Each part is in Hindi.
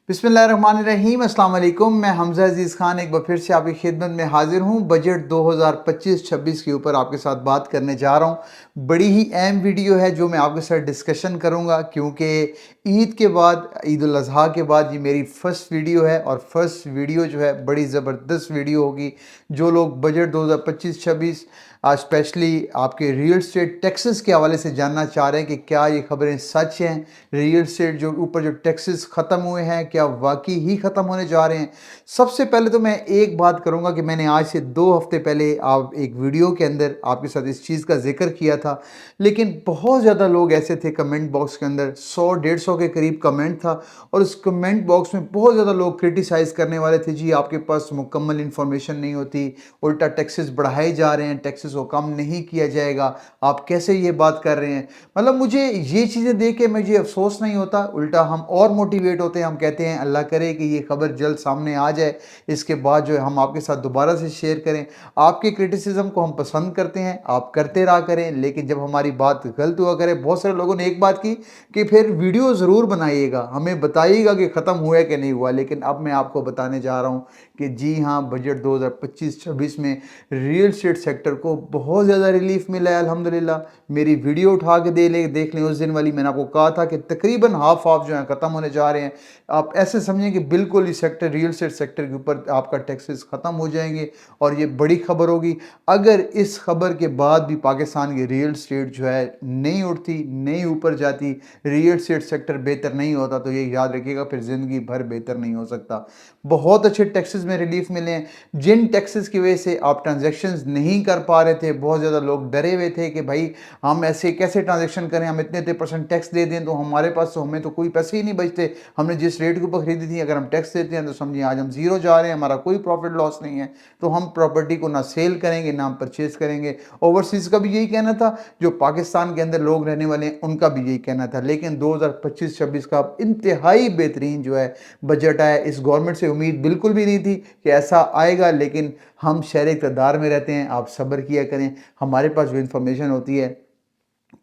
बिस्मिल्लाहिर्रहमानिर्रहीम अस्सलाम वालेकुम। मैं हमज़ा अज़ीज़ ख़ान एक बार फिर से आपकी खिदमत में हाज़िर हूँ। बजट 2025-26 के ऊपर आपके साथ बात करने जा रहा हूँ। बड़ी ही अहम वीडियो है जो मैं आपके साथ डिस्कशन करूँगा, क्योंकि ईद के बाद, ईद उल अज़हा के बाद ये मेरी फ़र्स्ट वीडियो है और फ़र्स्ट वीडियो जो है बड़ी ज़बरदस्त वीडियो होगी। जो लोग बजट 2025-26 स्पेशली आपके रियल एस्टेट टैक्सेस के हवाले से जानना चाह रहे हैं कि क्या ये खबरें सच हैं, रियल एस्टेट जो ऊपर जो टैक्सेस ख़त्म हुए हैं क्या वाकई ही ख़त्म होने जा रहे हैं। सबसे पहले तो मैं एक बात करूंगा कि मैंने आज से 2 हफ्ते पहले आप एक वीडियो के अंदर आपके साथ इस चीज़ का जिक्र किया था, लेकिन बहुत ज़्यादा लोग ऐसे थे कमेंट बॉक्स के अंदर, 100-150 के करीब कमेंट था और उस कमेंट बॉक्स में बहुत ज़्यादा लोग क्रिटिसाइज़ करने वाले थे, जी आपके पास मुकम्मल इन्फॉर्मेशन नहीं होती, उल्टा टैक्सेस बढ़ाए जा रहे हैं, टैक्सेस को कम नहीं किया जाएगा, आप कैसे ये बात कर रहे हैं। मतलब मुझे ये चीज़ें देख के मुझे अफसोस नहीं होता, उल्टा हम और मोटिवेट होते हैं। हम कहते हैं अल्लाह करे कि ये खबर जल्द सामने आ जाए, इसके बाद जो है हम आपके साथ दोबारा से शेयर करें। आपके क्रिटिसिज्म को हम पसंद करते हैं, आप करते रहा करें, लेकिन जब हमारी बात गलत हुआ करे, बहुत सारे लोगों ने एक बात की कि फिर वीडियो ज़रूर बनाइएगा, हमें बताइएगा कि ख़त्म हुआ है कि नहीं हुआ। लेकिन अब मैं आपको बताने जा रहा हूँ कि जी हाँ, बजट 2025-26 में रियल एस्टेट सेक्टर को बहुत ज़्यादा रिलीफ मिला है अल्हम्दुलिल्लाह। मेरी वीडियो उठा के देख लें उस दिन वाली, मैंने आपको कहा था कि तकरीबन हाफ जो है ख़त्म होने जा रहे हैं। आप ऐसे समझें कि बिल्कुल इस सेक्टर रियल एस्टेट सेक्टर के ऊपर आपका टैक्सेस ख़त्म हो जाएंगे और ये बड़ी खबर होगी। अगर इस खबर के बाद भी पाकिस्तान की रियल एस्टेट जो है नहीं उठती, नहीं ऊपर जाती, रियल एस्टेट सेक्टर बेहतर नहीं होता, तो ये याद रखिएगा फिर ज़िंदगी भर बेहतर नहीं हो सकता। बहुत अच्छे टैक्सेस में रिलीफ मिले हैं। जिन टैक्सेस की वजह से आप ट्रांजैक्शंस नहीं कर पा रहे थे, बहुत ज़्यादा लोग डरे हुए थे कि भाई हम ऐसे कैसे ट्रांजैक्शन करें, हम इतने इतने परसेंट टैक्स दे दें तो हमारे पास तो हमें तो कोई पैसे ही नहीं बचते, हमने जिस रेट के ऊपर खरीदी थी अगर हम टैक्स देते हैं तो समझिए आज हम ज़ीरो जा रहे हैं, हमारा कोई प्रॉफिट लॉस नहीं है, तो हम प्रॉपर्टी को ना सेल करेंगे ना हम परचेज करेंगे। ओवरसीज़ का भी यही कहना था, जो पाकिस्तान के अंदर लोग रहने वाले हैं उनका भी यही कहना था। लेकिन 2025-26 का इंतहाई बेहतरीन जो है बजट आया। इस गवर्नमेंट से उम्मीद बिल्कुल भी नहीं थी कि ऐसा आएगा, लेकिन हम शहर इक़्तिदार में रहते हैं, आप सब्र किया करें। हमारे पास जो इन्फॉर्मेशन होती है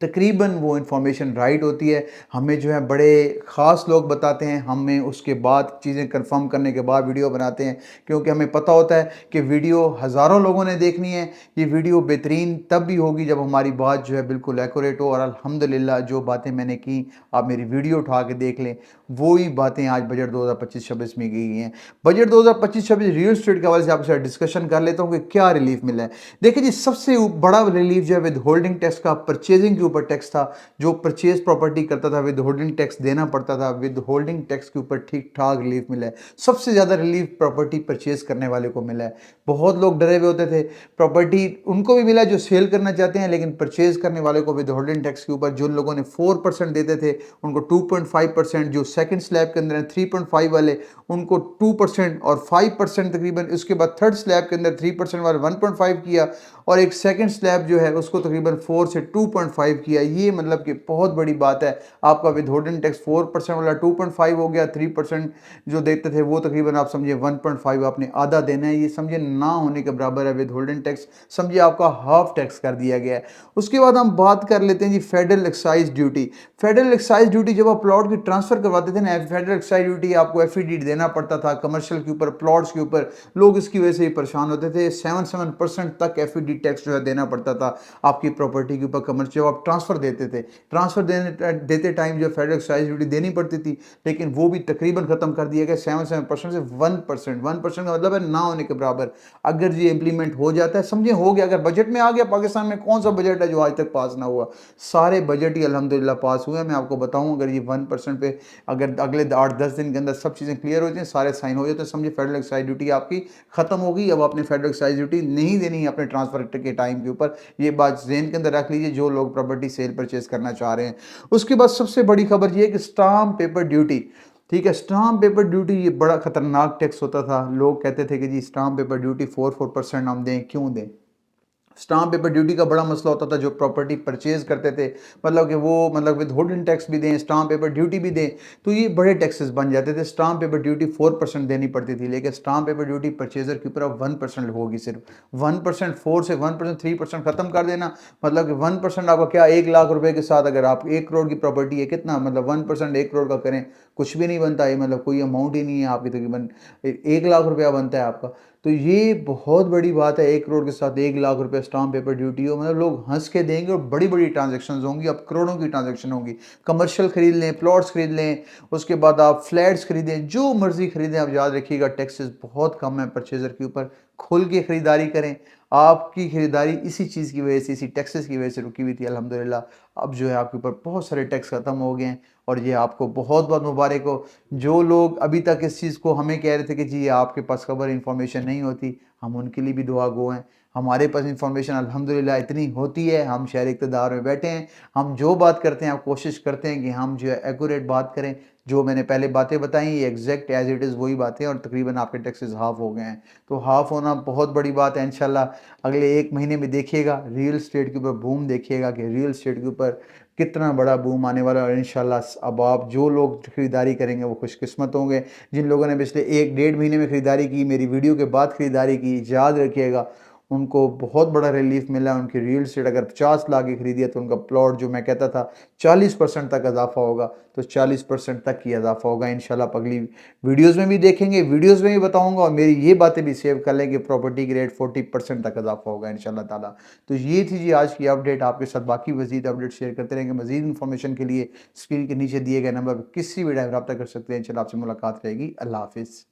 तकरीबन वो इन्फॉर्मेशन राइट होती है, हमें जो है बड़े ख़ास लोग बताते हैं, हमें उसके बाद चीज़ें कंफर्म करने के बाद वीडियो बनाते हैं, क्योंकि हमें पता होता है कि वीडियो हज़ारों लोगों ने देखनी है। ये वीडियो बेहतरीन तब भी होगी जब हमारी बात जो है बिल्कुल एक्यूरेट हो, और अल्हम्दुलिल्लाह जो बातें मैंने की आप मेरी वीडियो उठा के देख लें, वही बातें आज बजट 2025-26 में की गई हैं। बजट 2025-26 रियल एस्टेट के हवाले से आपके साथ डिस्कशन कर लेता हूँ कि क्या रिलीफ मिला है। देखिए जी, सबसे बड़ा रिलीफ जो है विद होल्डिंग टैक्स का, परचेजिंग के ऊपर टैक्स था, जो परचेज प्रॉपर्टी करता था विद होल्डिंग टैक्स देना पड़ता था, विद होल्डिंग टैक्स के ऊपर ठीक ठाक रिलीफ मिला है। सबसे ज़्यादा रिलीफ प्रॉपर्टी परचेज करने वाले को मिला है। बहुत लोग डरे हुए होते थे, प्रॉपर्टी उनको भी मिला जो सेल करना चाहते हैं, लेकिन परचेज करने वाले को विद होल्डिंग टैक्स के ऊपर जो लोगों ने 4% देते थे उनको 2.5%, जो सेकंड स्लैब के अंदर 3.5 वाले उनको 2% और 5% तकरीबन, उसके बाद थर्ड स्लैब के अंदर 3% वाले 1.5 किया, और एक सेकंड स्लैब जो है उसको तकरीबन 4 से 2.5 किया। ये मतलब कि बहुत बड़ी बात है। आपका विदहोल्डिंग टैक्स 4% वाला 2.5 हो गया, 3% जो देते थे वो तकरीबन आप समझिए 1.5 आपने आधा देना है, ये समझिए ना होने के बराबर है। विदहोल्डिंग टैक्स समझिए आपका हाफ टैक्स कर दिया गया है। उसके बाद हम बात कर लेते हैं जी federal excise duty. Federal excise duty जब आप प्लॉट की ट्रांसफर करवाते थे ना, फेडरल एक्साइज ड्यूटी आपको एफईडी देना पड़ता था कमर्शियल के ऊपर, प्लॉट्स के ऊपर, लोग इसकी वजह से ही परेशान होते थे। 7% तक एफईडी टैक्स जो है देना पड़ता था आपकी प्रॉपर्टी के ऊपर कमर्शियल, आप ट्रांसफर देते थे, ट्रांसफर देते टाइम जो फेडरल एक्साइज ड्यूटी देनी पड़ती थी, लेकिन वो भी तकरीबन खत्म कर दिया गया। 7% से 1% का मतलब है ना होने के बराबर। अगर ये इंप्लीमेंट हो जाता है, समझे हो गया, अगर बजट में आ गया, पाकिस्तान में कौन सा बजट है जो आज तक पास ना हुआ, सारे बजट ही अल्हम्दुलिल्लाह पास हुए हैं। मैं आपको बताऊं, अगर ये 1% पे अगर अगले 8-10 दिन के अंदर सब चीज़ें क्लियर हो जाए, सारे साइन हो जाते हैं, समझे फेडरल एक्साइज ड्यूटी आपकी खत्म होगी। अब आपने फेडरल एक्साइज ड्यूटी नहीं देनी है अपने ट्रांसफर के टाइम के ऊपर, ये बात ज़हन के अंदर रख लीजिए जो लोग प्रॉपर्टी सेल परचेज करना चाह रहे हैं। उसके बाद सबसे बड़ी खबर ये है कि स्टाम्प पेपर ड्यूटी, ठीक है, स्टाम्प पेपर ड्यूटी ये बड़ा खतरनाक टैक्स होता था। लोग कहते थे कि जी स्टाम्प पेपर ड्यूटी 4% हम दें, क्यों दें। स्टाम्प पेपर ड्यूटी का बड़ा मसला होता था, जो प्रॉपर्टी परचेज करते थे, मतलब कि वो मतलब विदहोल्डिंग टैक्स भी दें, स्टाम्प पेपर ड्यूटी भी दें, तो ये बड़े टैक्सेस बन जाते थे। स्टाम्प पेपर ड्यूटी 4% देनी पड़ती थी, लेकिन स्टाम्प पेपर ड्यूटी परचेजर के ऊपर अब 1% होगी सिर्फ। 1%, 4 से 1%, 3% खत्म कर देना, मतलब कि 1% आपका क्या, 1 लाख रुपए के साथ अगर आप 1 करोड़ की प्रॉपर्टी है, कितना मतलब 1% 1 करोड़ का करें, कुछ भी नहीं बनता है, मतलब कोई अमाउंट ही नहीं है आपकी, तकरीबन 1 लाख रुपया बनता है आपका। तो ये बहुत बड़ी बात है, 1 करोड़ के साथ 1 लाख रुपए स्टाम्प पेपर ड्यूटी हो, मतलब लोग हंस के देंगे, और बड़ी बड़ी ट्रांजेक्शन होंगी, अब करोड़ों की ट्रांजेक्शन होंगी। कमर्शियल खरीद लें, प्लॉट्स खरीद लें, उसके बाद आप फ्लैट्स खरीदें, जो मर्जी खरीदें, आप याद रखिएगा टैक्सेस बहुत कम है परचेजर के ऊपर। खुल के खरीदारी करें। आपकी खरीदारी इसी चीज़ की वजह से, इसी टैक्सेस की वजह से रुकी हुई थी, अल्हम्दुलिल्लाह अब जो है आपके ऊपर बहुत सारे टैक्स खत्म हो गए हैं, और ये आपको बहुत बहुत मुबारक हो। जो लोग अभी तक इस चीज़ को हमें कह रहे थे कि जी ये आपके पास खबर इन्फॉर्मेशन नहीं होती, हम उनके लिए भी दुआ गो हैं। हमारे पास इन्फॉर्मेशन अल्हम्दुलिल्लाह इतनी होती है, हम शहर इक़्तिदार में बैठे हैं, हम जो बात करते हैं, आप कोशिश करते हैं कि हम जो है एक्यूरेट बात करें। जो मैंने पहले बातें बताई, ये एग्जैक्ट एज़ इट इज़ वही बातें हैं, और तकरीबन आपके टैक्सेस हाफ़ हो गए हैं। तो हाफ़ होना बहुत बड़ी बात है। इंशाल्लाह अगले 1 महीने में देखिएगा रियल एस्टेट के ऊपर बूम, देखिएगा कि रियल एस्टेट के ऊपर कितना बड़ा बूम आने वाला है, और इंशाल्लाह अब आप जो लोग खरीदारी करेंगे वो खुशकिस्मत होंगे। जिन लोगों ने पिछले 1 डेढ़ महीने में खरीदारी की, मेरी वीडियो के बाद खरीदारी की, याद रखिएगा उनको बहुत बड़ा रिलीफ मिला है। उनकी रियल एस्टेट अगर 50 लाख की खरीदी है, तो उनका प्लॉट जो मैं कहता था 40% तक इजाफा होगा, तो 40% तक ही इजाफा होगा इंशाल्लाह। आप अगली वीडियोज़ में भी देखेंगे, वीडियोज़ में भी बताऊंगा, और मेरी ये बातें भी सेव कर लें कि प्रॉपर्टी की रेट 40% तक इजाफा होगा इंशाल्लाह ताला। तो ये थी जी आज की अपडेट, आपके साथ बाकी मज़ीद अपडेट शेयर करते रहेंगे। मज़ीद इन्फॉर्मेशन के लिए स्क्रीन के नीचे दिए गए नंबर पर किसी भी टाइम रब्ता कर सकते हैं। इंशाल्लाह आपसे मुलाकात रहेगी। अल्लाह हाफ़िज़।